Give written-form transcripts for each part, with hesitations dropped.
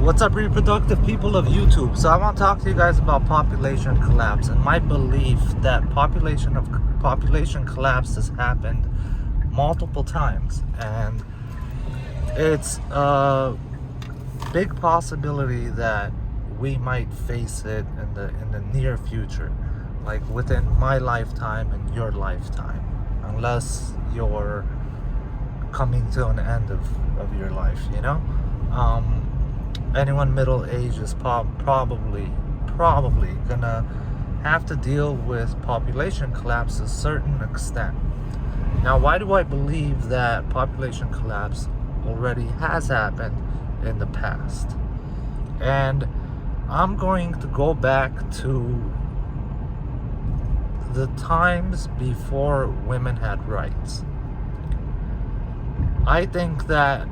What's up, reproductive people of YouTube? So I want to talk to you guys about population collapse and my belief that population collapse has happened multiple times, and it's a big possibility that we might face it in the near future, like within my lifetime and your lifetime, unless you're coming to an end of your life, you know. Anyone middle age is probably gonna have to deal with population collapse to a certain extent. Now, why do I believe that population collapse already has happened in the past? And I'm going to go back to the times before women had rights. I think that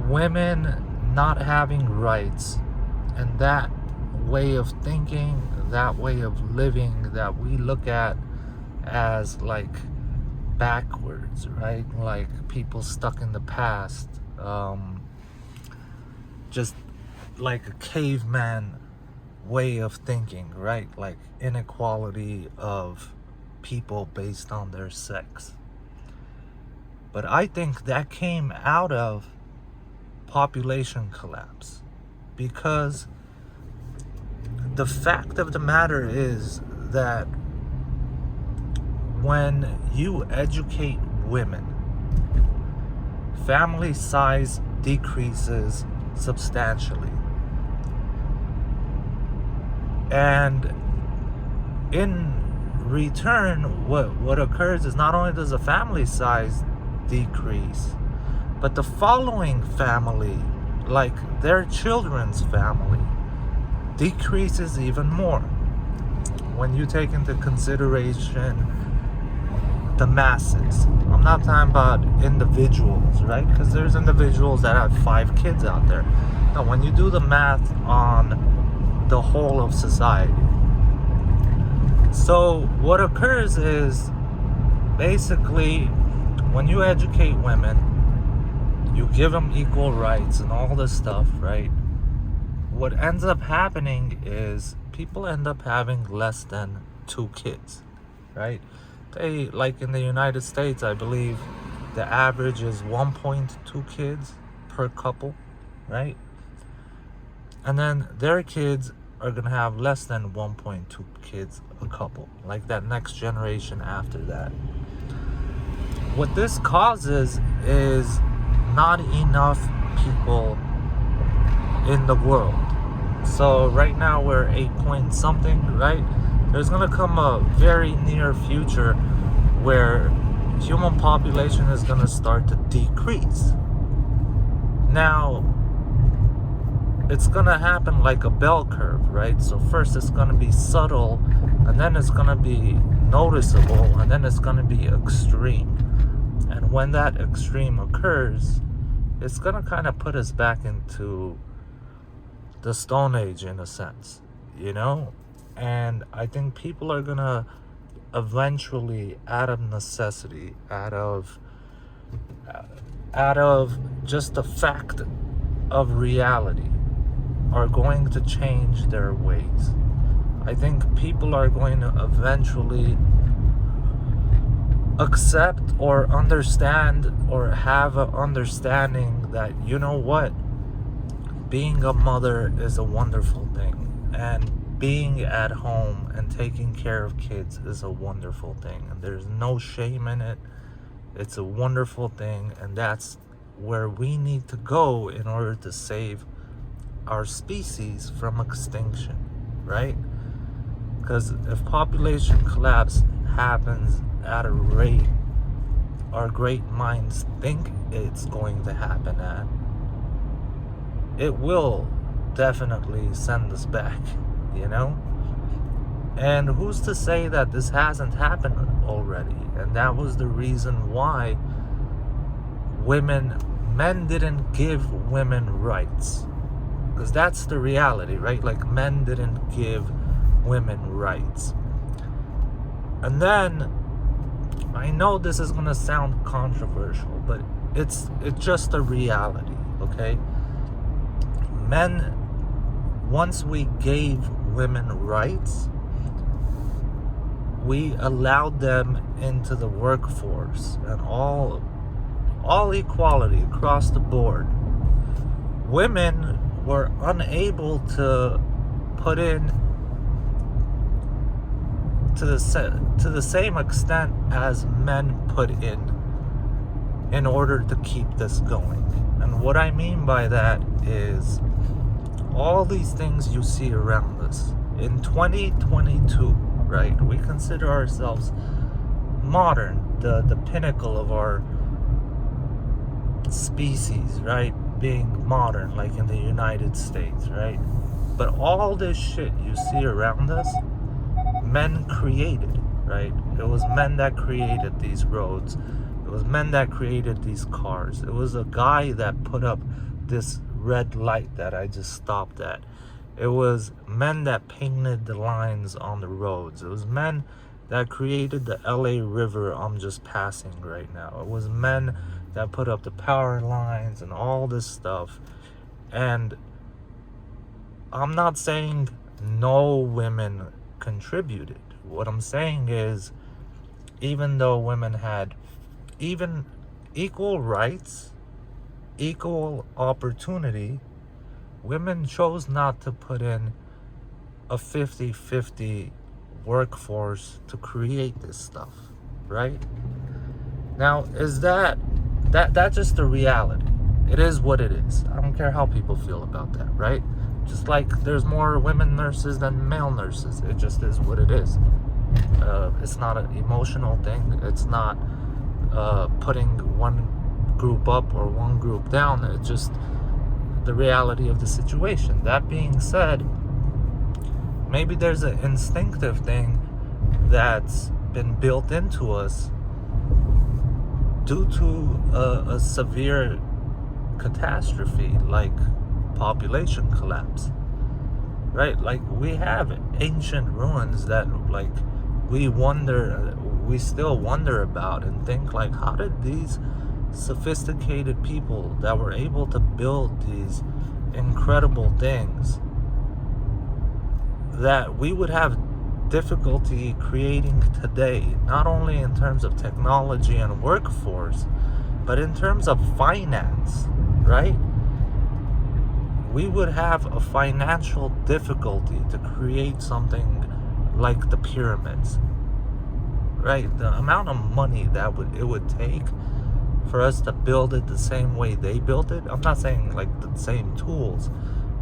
women not having rights and that way of thinking, that way of living that we look at as like backwards, right? Like people stuck in the past, just like a caveman way of thinking, right? Like inequality of people based on their sex. But I think that came out of population collapse, because the fact of the matter is that when you educate women, family size decreases substantially, and in return what occurs is not only does the family size decrease, but the following family, like their children's family, decreases even more when you take into consideration the masses. I'm not talking about individuals, right? Because there's individuals that have 5 kids out there. Now, when you do the math on the whole of society, so what occurs is basically when you educate women, you give them equal rights and all this stuff, right? What ends up happening is people end up having less than 2 kids, right? They, like in the United States, I believe the average is 1.2 kids per couple, right? And then their kids are gonna have less than 1.2 kids a couple, like that next generation after that. What this causes is not enough people in the world. So right now we're 8 point something, right? There's gonna come a very near future where human population is gonna start to decrease. Now, it's gonna happen like a bell curve, right? So first it's gonna be subtle, and then it's gonna be noticeable, and then it's gonna be extreme. And when that extreme occurs, it's gonna kind of put us back into the Stone Age in a sense, you know? And I think people are gonna eventually, out of necessity, out of just the fact of reality, are going to change their ways. I think people are going to eventually accept or understand or have an understanding that, you know what, being a mother is a wonderful thing, and being at home and taking care of kids is a wonderful thing, and there's no shame in it. It's a wonderful thing, and that's where we need to go in order to save our species from extinction, right? Because if population collapse happens at a rate our great minds think it's going to happen at, it will definitely send us back, you know? And who's to say that this hasn't happened already? And that was the reason why men didn't give women rights. Because that's the reality, right? Like, men didn't give women rights. And then, I know this is gonna sound controversial, but it's just a reality, okay? men, once we gave women rights, we allowed them into the workforce and all equality across the board. Women were unable to put in to the same extent as men put in order to keep this going. And what I mean by that is all these things you see around us in 2022, right? We consider ourselves modern, the pinnacle of our species, right? Being modern, like in the United States, right? But all this shit you see around us, men created, right? It was men that created these roads. It was men that created these cars. It was a guy that put up this red light that I just stopped at. It was men that painted the lines on the roads. It was men that created the LA River I'm just passing right now. It was men that put up the power lines and all this stuff. And I'm not saying no women contributed. What I'm saying is, even though women had even equal rights, equal opportunity, women chose not to put in a 50-50 workforce to create this stuff, right? Now, is that's just the reality. It is what it is. I don't care how people feel about that, right? Just like there's more women nurses than male nurses. It just is what it is. It's not an emotional thing. It's not putting one group up or one group down. It's just the reality of the situation. That being said, maybe there's an instinctive thing that's been built into us due to a severe catastrophe like population collapse, right? Like, we have ancient ruins that, like, we still wonder about and think, like, how did these sophisticated people that were able to build these incredible things that we would have difficulty creating today, not only in terms of technology and workforce, but in terms of finance, right? We would have a financial difficulty to create something like the pyramids, right? The amount of money that it would take for us to build it the same way they built it. I'm not saying like the same tools,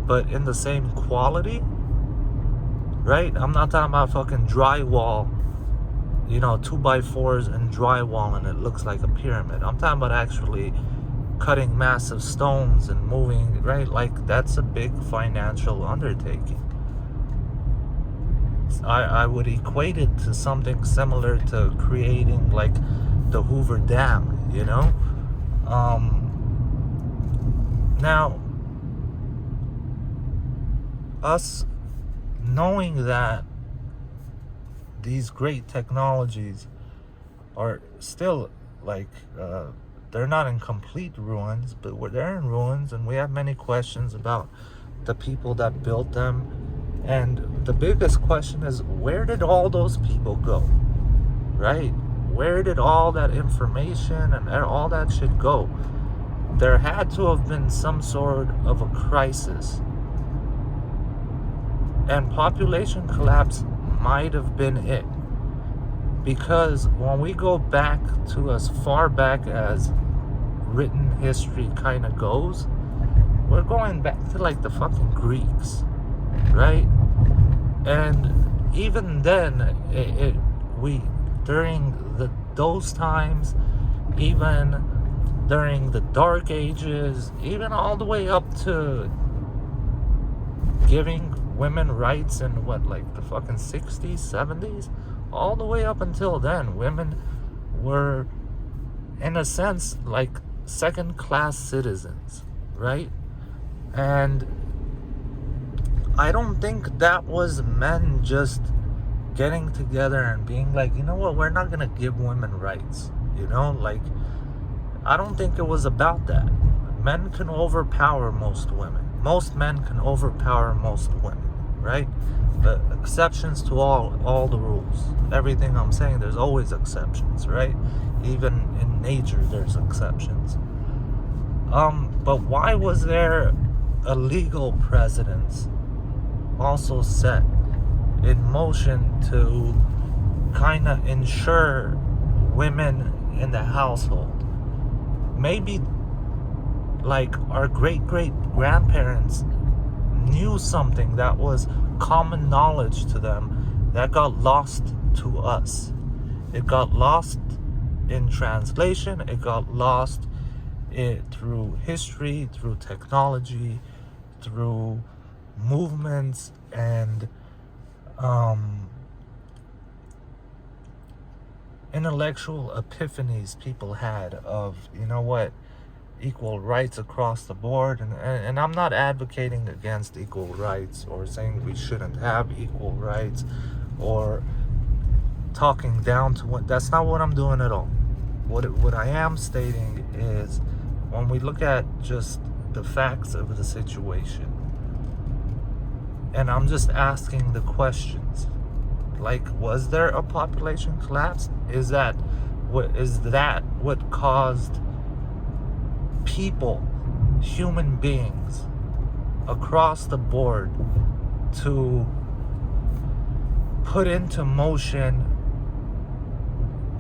but in the same quality, right? I'm not talking about fucking drywall, 2x4s and drywall and it looks like a pyramid. I'm talking about actually cutting massive stones and moving, right? Like, that's a big financial undertaking. I would equate it to something similar to creating like the Hoover Dam, Now, us knowing that these great technologies are still like they're not in complete ruins, but they're in ruins, and we have many questions about the people that built them. And the biggest question is, where did all those people go, right? Where did all that information and all that shit go? There had to have been some sort of a crisis. And population collapse might have been it. Because when we go back to as far back as written history kind of goes, we're going back to like the fucking Greeks, right? And even then, during those times, even during the Dark Ages, even all the way up to giving women rights in the fucking 60s, 70s, all the way up until then, women were, in a sense, like second-class citizens, right? And I don't think that was men just getting together and being like, you know what, we're not gonna give women rights, I don't think it was about that. Men can overpower most women. most men can overpower most women, right? But exceptions to all the rules. Everything I'm saying, there's always exceptions, right? Even in nature, there's exceptions. But why was there a legal precedence also set in motion to kind of ensure women in the household? Maybe like our great-great-grandparents knew something that was common knowledge to them that got lost to us. It got lost in translation. It got lost through history, through technology, through movements, and intellectual epiphanies people had of, you know what, equal rights across the board. And I'm not advocating against equal rights or saying we shouldn't have equal rights or talking down to what. That's not what I'm doing at all. What I am stating is, when we look at just the facts of the situation, and I'm just asking the questions, like, was there a population collapse? Is that what caused people, human beings across the board, to put into motion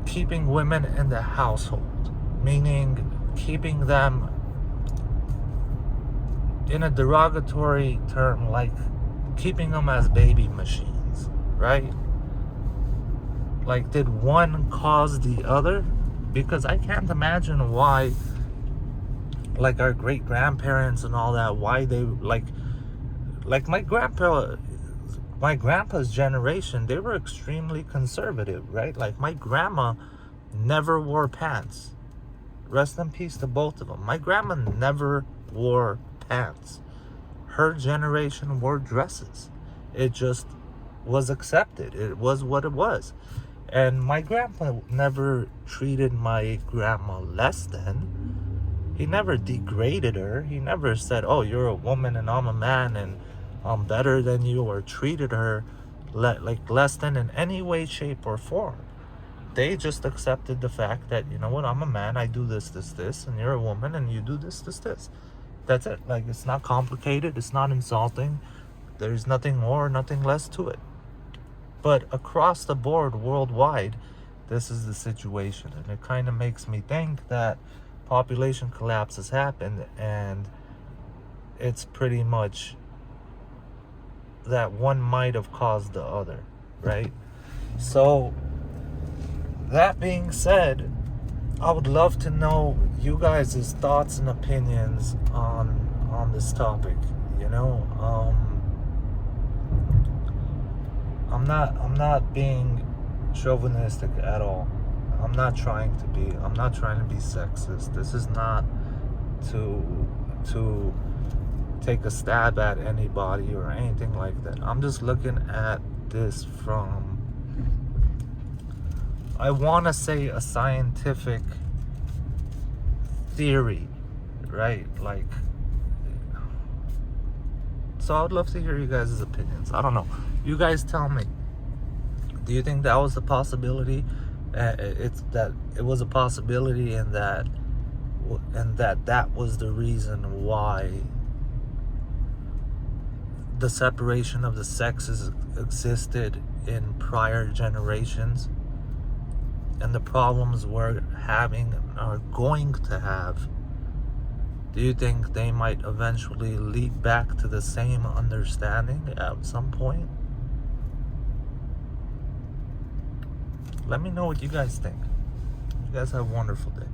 keeping women in the household, meaning keeping them, in a derogatory term, like keeping them as baby machines, right? Like, did one cause the other? Because I can't imagine why, like, our great grandparents and all that, why they like my grandpa's generation, they were extremely conservative, right? Like, my grandma never wore pants. Rest in peace to both of them. My grandma never wore pants. Her generation wore dresses. It just was accepted. It was what it was. And my grandpa never treated my grandma less than. He never degraded her. He never said, oh, you're a woman and I'm a man and I'm better than you, or treated her like less than in any way, shape, or form. They just accepted the fact that, you know what, I'm a man, I do this, and you're a woman and you do this. That's it. Like, it's not complicated, it's not insulting. There's nothing more, nothing less to it. But across the board, worldwide, this is the situation. And it kind of makes me think that population collapse has happened, and it's pretty much that one might have caused the other, right? So, that being said, I would love to know you guys' thoughts and opinions on this topic. You know, I'm not being chauvinistic at all. I'm not trying to be sexist. This is not to take a stab at anybody or anything like that. I'm just looking at this from, I want to say, a scientific theory, right? Like, so I would love to hear you guys' opinions. I don't know. You guys tell me. Do you think that was a possibility? It was a possibility, and that was the reason why the separation of the sexes existed in prior generations, and the problems we're having are going to have. Do you think they might eventually lead back to the same understanding at some point? Let me know what you guys think. You guys have a wonderful day.